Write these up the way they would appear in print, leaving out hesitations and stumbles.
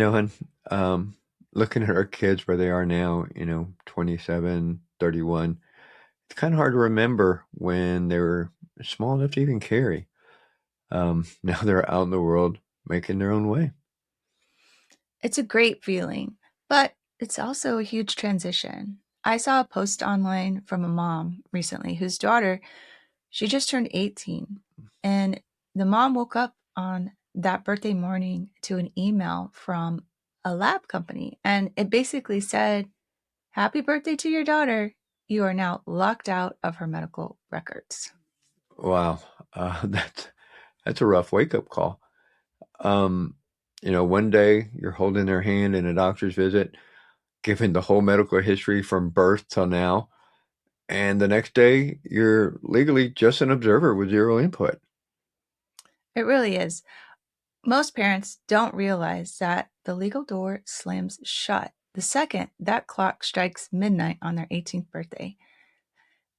And looking at our kids where they are now, 27, 31, it's kind of hard to remember when they were small enough to even carry. Now they're out in the world making their own way. It's a great feeling, but it's also a huge transition. I saw a post online from a mom recently whose daughter, she just turned 18, and the mom woke up on that birthday morning to an email from a lab company, and it basically said, "Happy birthday to your daughter. You are now locked out of her medical records." Wow, that's a rough wake up call. Um, one day you're holding their hand in a doctor's visit, giving the whole medical history from birth till now, and the next day you're legally just an observer with zero input. It really is. Most parents don't realize that the legal door slams shut the second that clock strikes midnight on their 18th birthday.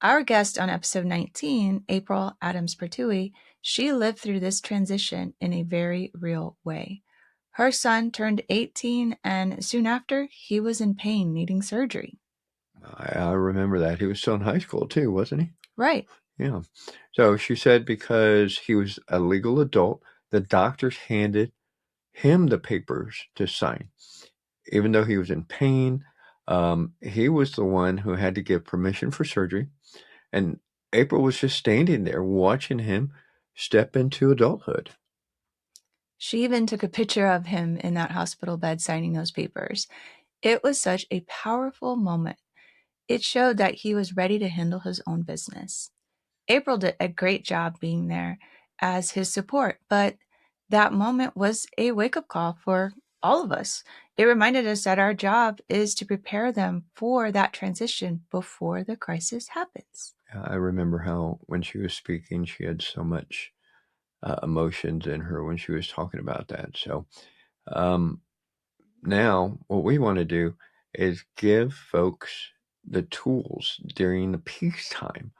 Our guest on episode 19, April Adams Pertuis, she lived through this transition in a very real way. Her son turned 18, and soon after, he was in pain, needing surgery. I remember that. He was still in high school too, wasn't he? Right. Yeah. So she said because he was a legal adult, the doctors handed him the papers to sign. Even though he was in pain, he was the one who had to give permission for surgery. And April was just standing there watching him step into adulthood. She even took a picture of him in that hospital bed signing those papers. It was such a powerful moment. It showed that he was ready to handle his own business. April did a great job being there as his support, but that moment was a wake up call for all of us. It reminded us that our job is to prepare them for that transition before the crisis happens. I remember how when she was speaking, she had so much emotions in her when she was talking about that. So um, now what we want to do is give folks the tools during the peacetime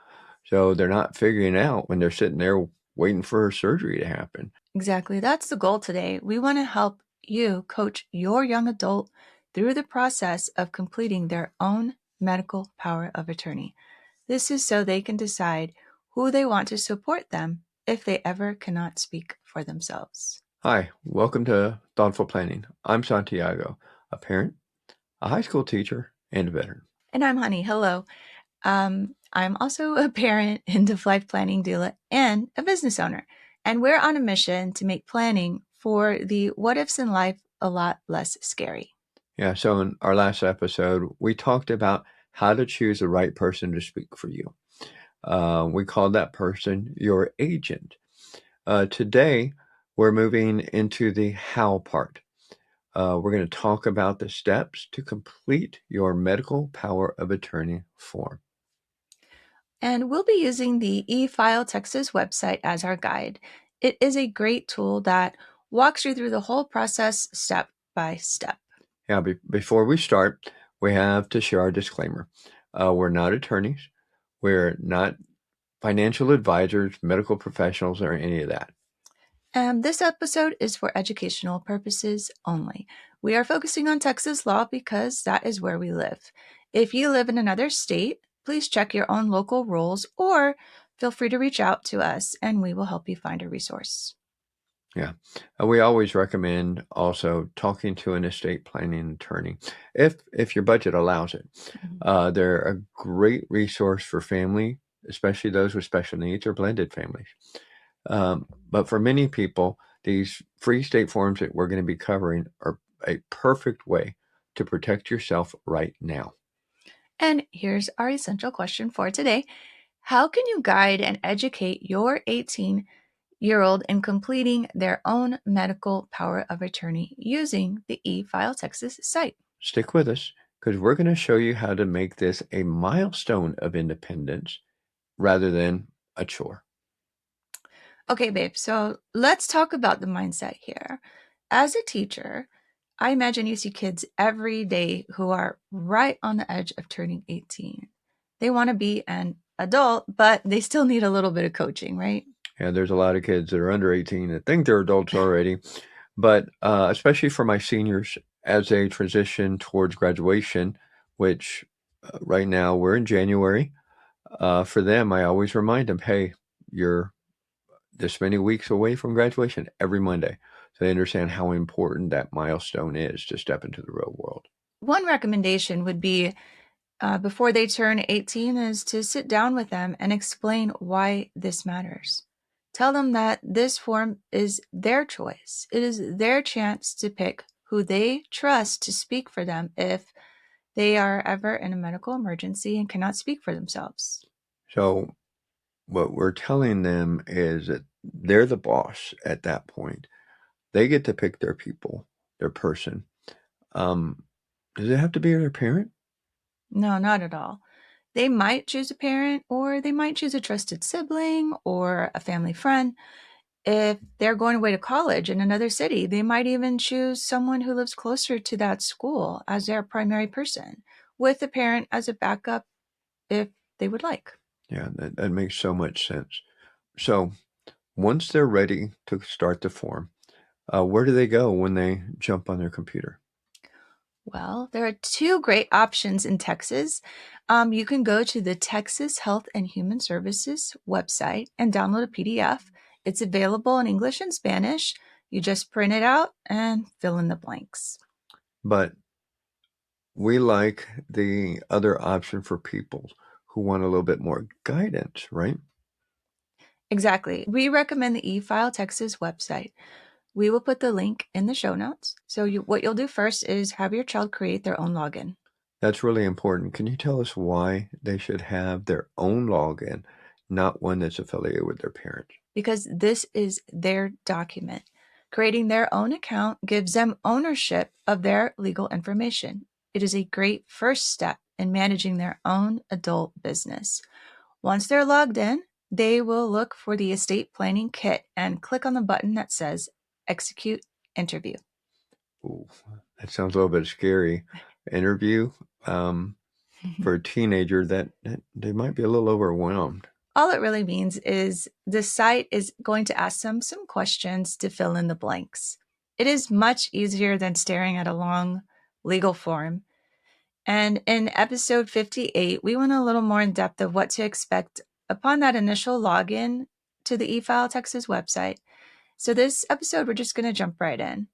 so they're not figuring out when they're sitting there waiting for surgery to happen. Exactly. That's the goal today. We want to help you coach your young adult through the process of completing their own medical power of attorney. This is so they can decide who they want to support them if they ever cannot speak for themselves. Hi, welcome to Thoughtful Planning. I'm Santiago, a parent, a high school teacher, and a veteran. And I'm Honey. Hello. I'm also a parent, end-of-life planning doula, and a business owner. And we're on a mission to make planning for the what ifs in life a lot less scary. Yeah, so in our last episode, we talked about how to choose the right person to speak for you. We called that person your agent. Today, we're moving into the how part. We're going to talk about the steps to complete your medical power of attorney form. And we'll be using the eFileTexas website as our guide. It is a great tool that walks you through the whole process step by step. Yeah, before we start, we have to share our disclaimer. We're not attorneys. We're not financial advisors, medical professionals, or any of that. And this episode is for educational purposes only. We are focusing on Texas law because that is where we live. If you live in another state, please check your own local rules or feel free to reach out to us and we will help you find a resource. Yeah. We always recommend also talking to an estate planning attorney if your budget allows it. They're a great resource for family, especially those with special needs or blended families. But for many people, these free state forms that we're going to be covering are a perfect way to protect yourself right now. And here's our essential question for today. How can you guide and educate your 18-year-old in completing their own medical power of attorney using the eFileTexas site? Stick with us because we're going to show you how to make this a milestone of independence rather than a chore. Okay, babe, so let's talk about the mindset here. As a teacher, I imagine you see kids every day who are right on the edge of turning 18. They want to be an adult, but they still need a little bit of coaching, right? Yeah, there's a lot of kids that are under 18 that think they're adults already, But especially for my seniors as they transition towards graduation, which right now we're in January, for them, I always remind them, hey, you're this many weeks away from graduation every Monday. So they understand how important that milestone is to step into the real world. One recommendation would be before they turn 18 is to sit down with them and explain why this matters. Tell them that this form is their choice. It is their chance to pick who they trust to speak for them if they are ever in a medical emergency and cannot speak for themselves. So what we're telling them is that they're the boss at that point. They get to pick their people, their person. Um, does it have to be their parent? No, not at all. They might choose a parent, or they might choose a trusted sibling or a family friend. If they're going away to college in another city, they might even choose someone who lives closer to that school as their primary person, with a parent as a backup if they would like. Yeah, that makes so much sense. So once they're ready to start the form, where do they go when they jump on their computer? Well, there are two great options in Texas. You can go to the Texas Health and Human Services website and download a PDF. It's available in English and Spanish. You just print it out and fill in the blanks. But we like the other option for people who want a little bit more guidance, right? Exactly. We recommend the eFileTexas website. We will put the link in the show notes. So what you'll do first is have your child create their own login. That's really important. Can you tell us why they should have their own login, not one that's affiliated with their parents? Because this is their document. Creating their own account gives them ownership of their legal information. It is a great first step in managing their own adult business. Once they're logged in, they will look for the estate planning kit and click on the button that says Execute Interview. Ooh, that sounds a little bit scary. Interview for a teenager that they might be a little overwhelmed. All it really means is the site is going to ask them some questions to fill in the blanks. It is much easier than staring at a long legal form. And in episode 58, we went a little more in depth of what to expect upon that initial login to the eFileTexas website. So this episode, we're just going to jump right in.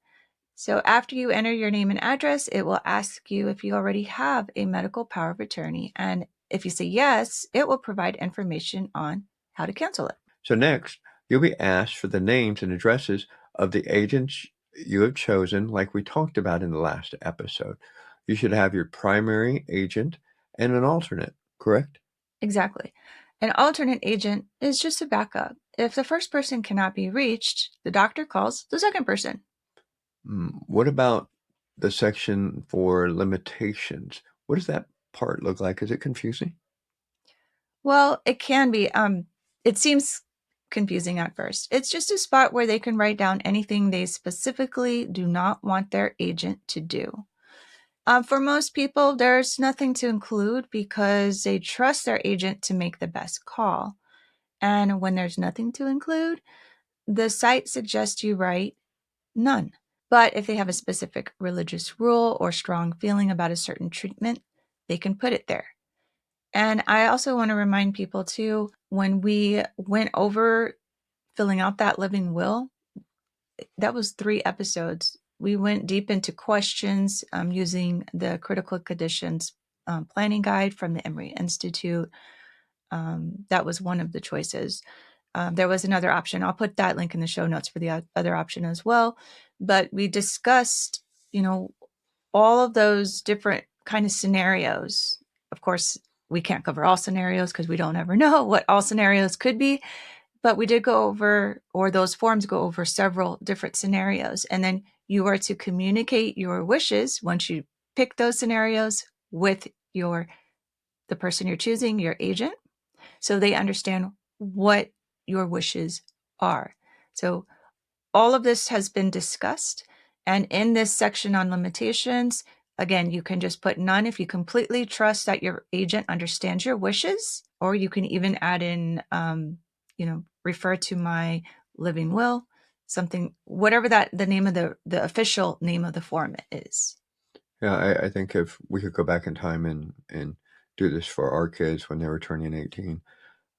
So after you enter your name and address, it will ask you if you already have a medical power of attorney. And if you say yes, it will provide information on how to cancel it. So next, you'll be asked for the names and addresses of the agents you have chosen, like we talked about in the last episode. You should have your primary agent and an alternate, correct? Exactly. An alternate agent is just a backup. If the first person cannot be reached, the doctor calls the second person. What about the section for limitations? What does that part look like? Is it confusing? Well, it can be. It seems confusing at first. It's just a spot where they can write down anything they specifically do not want their agent to do. For most people, there's nothing to include because they trust their agent to make the best call. And when there's nothing to include, the site suggests you write none. But if they have a specific religious rule or strong feeling about a certain treatment, they can put it there. And I also want to remind people too, when we went over filling out that living will, that was 3 episodes. We went deep into questions using the critical conditions planning guide from the Emory Institute. That was one of the choices. There was another option. I'll put that link in the show notes for the other option as well. But we discussed, all of those different kind of scenarios. Of course, we can't cover all scenarios because we don't ever know what all scenarios could be. But we did go over, or those forms go over several different scenarios. And then you are to communicate your wishes once you pick those scenarios with the person you're choosing, your agent, so they understand what your wishes are. So all of this has been discussed. And in this section on limitations, again, you can just put none if you completely trust that your agent understands your wishes, or you can even add in, refer to my living will something, whatever the name of the official name of the form is. Yeah, I think if we could go back in time and do this for our kids when they were turning 18,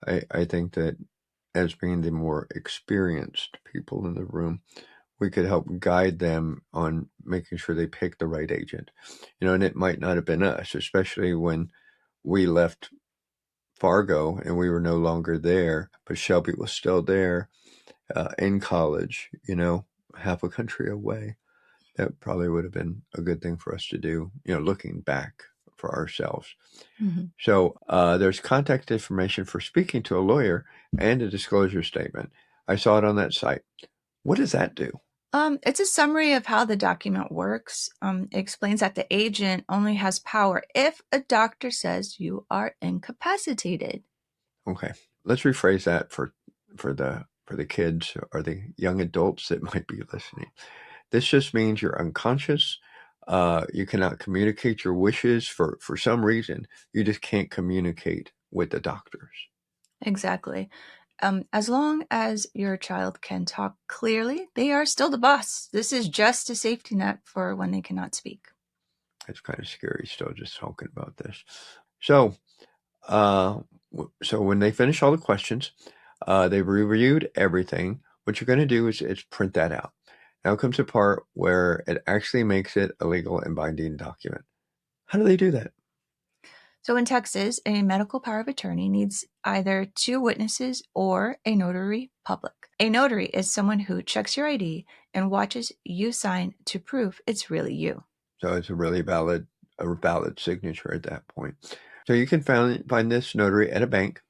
I think that as being the more experienced people in the room, we could help guide them on making sure they pick the right agent. And it might not have been us, especially when we left Fargo and we were no longer there, but Shelby was still there in college, half a country away. That probably would have been a good thing for us to do, looking back for ourselves. Mm-hmm. So there's contact information for speaking to a lawyer and a disclosure statement. I saw it on that site. What does that do? It's a summary of how the document works. It explains that the agent only has power if a doctor says you are incapacitated. Okay, let's rephrase that for the kids or the young adults that might be listening. This just means you're unconscious. You cannot communicate your wishes for some reason. You just can't communicate with the doctors. Exactly. As long as your child can talk clearly, they are still the boss. This is just a safety net for when they cannot speak. It's kind of scary still just talking about this. So, so when they finish all the questions, they've reviewed everything. What you're going to do is print that out. Now comes the part where it actually makes it a legal and binding document. How do they do that? So in Texas, a medical power of attorney needs either 2 witnesses or a notary public. A notary is someone who checks your ID and watches you sign to prove it's really you. So it's a valid signature at that point. So you can find this notary at a bank,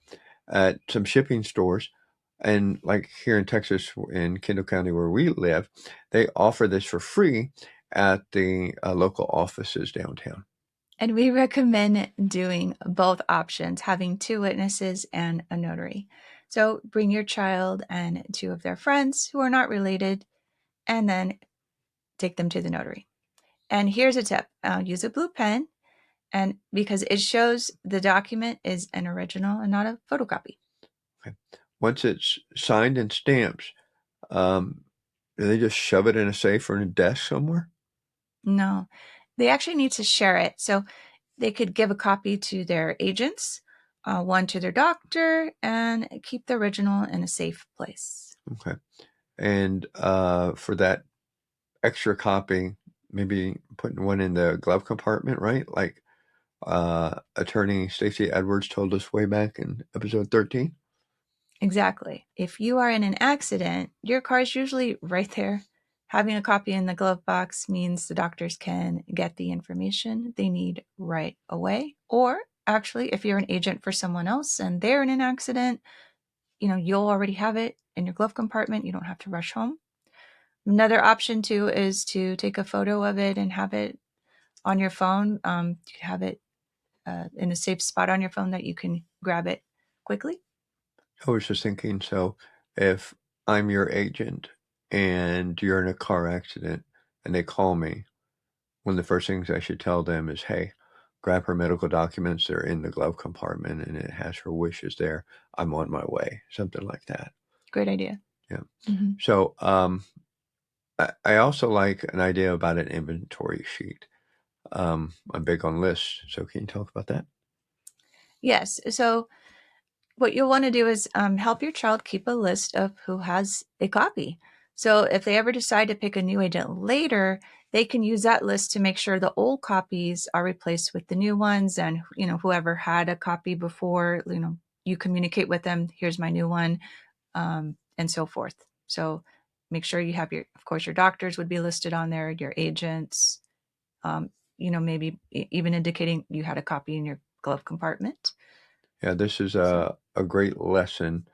at some shipping stores, and like here in Texas, in Kendall County where we live, they offer this for free at the local offices downtown. And we recommend doing both options, having 2 witnesses and a notary. So bring your child and 2 of their friends who are not related, and then take them to the notary. And here's a tip. Use a blue pen, and because it shows the document is an original and not a photocopy. Okay. Once it's signed and stamped, do they just shove it in a safe or in a desk somewhere? No, they actually need to share it. So they could give a copy to their agents, one to their doctor, and keep the original in a safe place. Okay. And for that extra copy, maybe putting one in the glove compartment, right? Like attorney Stacey Edwards told us way back in episode 13. Exactly. If you are in an accident, your car is usually right there. Having a copy in the glove box means the doctors can get the information they need right away. Or actually, if you're an agent for someone else and they're in an accident, you'll already have it in your glove compartment. You don't have to rush home. Another option too is to take a photo of it and have it on your phone. You have it in a safe spot on your phone that you can grab it quickly. I was just thinking, so if I'm your agent and you're in a car accident and they call me, one of the first things I should tell them is, hey, grab her medical documents. They're in the glove compartment and it has her wishes there. I'm on my way. Something like that. Great idea. Yeah. Mm-hmm. So I also like an idea about an inventory sheet. I'm big on lists. So can you talk about that? Yes. So what you'll want to do is help your child keep a list of who has a copy. So if they ever decide to pick a new agent later, they can use that list to make sure the old copies are replaced with the new ones. And, whoever had a copy before, you communicate with them, here's my new one, and so forth. So make sure you have of course, your doctors would be listed on there, your agents, maybe even indicating you had a copy in your glove compartment. Yeah, this is a great lesson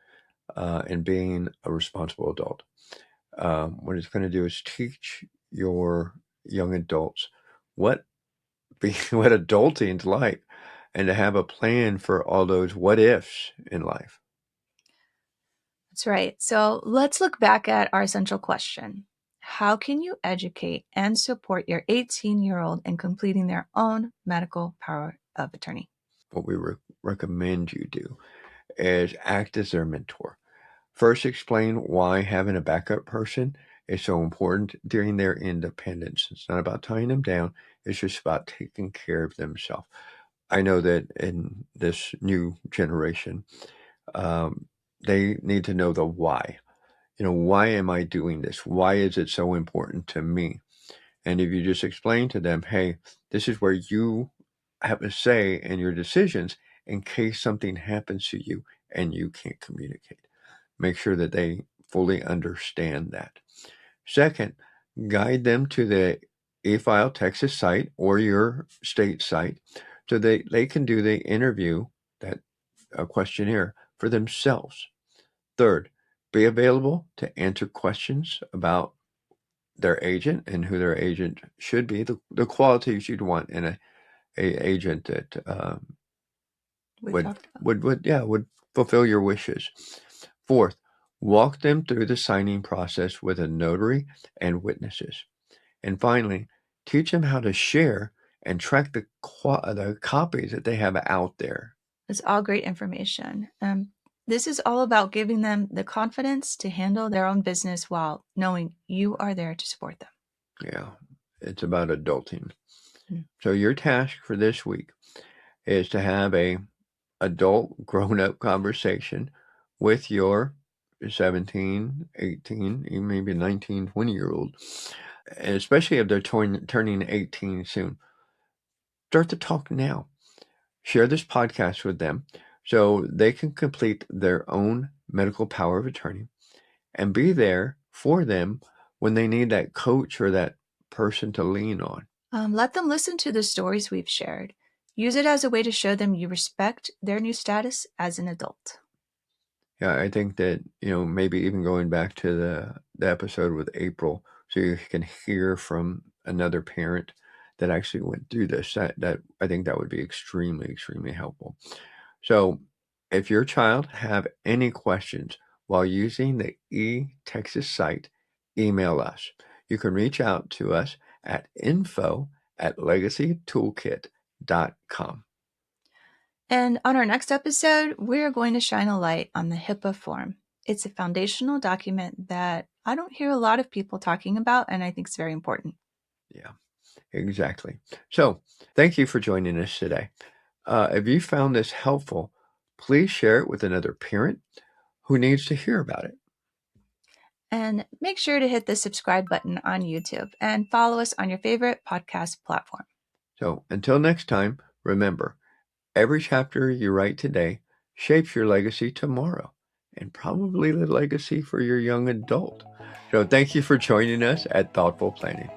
in being a responsible adult. What it's going to do is teach your young adults what what adulting's like, and to have a plan for all those what ifs in life. That's right. So let's look back at our essential question. How can you educate and support your 18-year-old in completing their own medical power of attorney? What we recommend you do is act as their mentor. First, explain why having a backup person is so important during their independence. It's not about tying them down. It's just about taking care of themselves. I know that in this new generation, they need to know the why. Why am I doing this? Why is it so important to me? And if you just explain to them, hey, this is where you have a say in your decisions in case something happens to you and you can't communicate. Make sure that they fully understand that. Second, guide them to the eFileTexas site or your state site so they can do the interview, that questionnaire, for themselves. Third, be available to answer questions about their agent and who their agent should be, the qualities you'd want in a agent that would fulfill your wishes. Fourth, walk them through the signing process with a notary and witnesses. And finally, teach them how to share and track the copies that they have out there. It's all great information. This is all about giving them the confidence to handle their own business while knowing you are there to support them. Yeah, it's about adulting. Mm-hmm. So your task for this week is to have a adult grown-up conversation with your 17, 18, even maybe 19, 20-year-old, especially if they're turning 18 soon. Start to talk now. Share this podcast with them so they can complete their own medical power of attorney and be there for them when they need that coach or that person to lean on. Let them listen to the stories we've shared. Use it as a way to show them you respect their new status as an adult. Yeah, I think that, maybe even going back to the episode with April, so you can hear from another parent that actually went through this, that I think that would be extremely, extremely helpful. So if your child have any questions while using the eTexas site, email us. You can reach out to us at info@legacytoolkit.com. And on our next episode, we're going to shine a light on the HIPAA form. It's a foundational document that I don't hear a lot of people talking about, and I think it's very important. Yeah, exactly. So thank you for joining us today. If you found this helpful, please share it with another parent who needs to hear about it. And make sure to hit the subscribe button on YouTube and follow us on your favorite podcast platform. So until next time, remember, every chapter you write today shapes your legacy tomorrow, and probably the legacy for your young adult. So thank you for joining us at Thoughtful Planning.